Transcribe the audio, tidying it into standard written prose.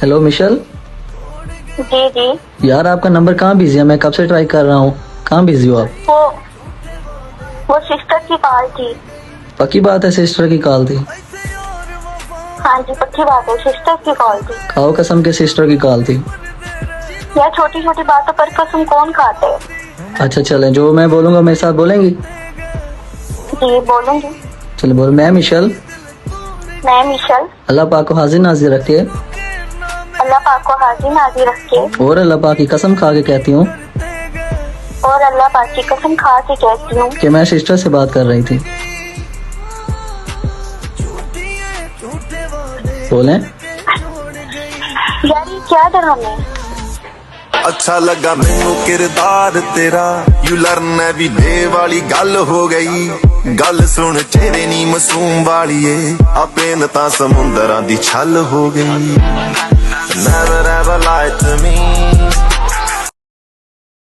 Hello Michel. जी जी। यार आपका number कहाँ बिजी है? मैं कब से ट्राई कर रहा हूँ। कहाँ बिजी हो आप? वो सिस्टर की कॉल थी। पक्की बात है सिस्टर की कॉल थी? हाँ जी पक्की बात है, सिस्टर की कॉल थी। खाओ कसम के सिस्टर की कॉल थी। यार छोटी छोटी बातों पर कसम कौन खाते है। अच्छा चलें, जो मैं बोलूँगा मेरे साथ बोलेंगी? जी बोलूंगी। चलो बोल। मैं मिशेल, मैं मिशेल, अल्लाह पाक को हाजिर नाजिर रखे अल्लाह पाक को हाजिर नाजिर रखे और अल्लाह पाक की कसम खा के कहती हूँ और अल्लाह पाक की कसम खा के कहती हूँ कि मैं सिस्टर से बात कर रही थी। बोलें। यार ये क्या ड्रामे है। अच्छा लगा मैनू किरदार तेरा, यू लर्न भी डे वाली गल हो गई। गल सुन चेहरे नी मासूम वाली है, आ पेन तां समुंदरां दी छल हो गई। Never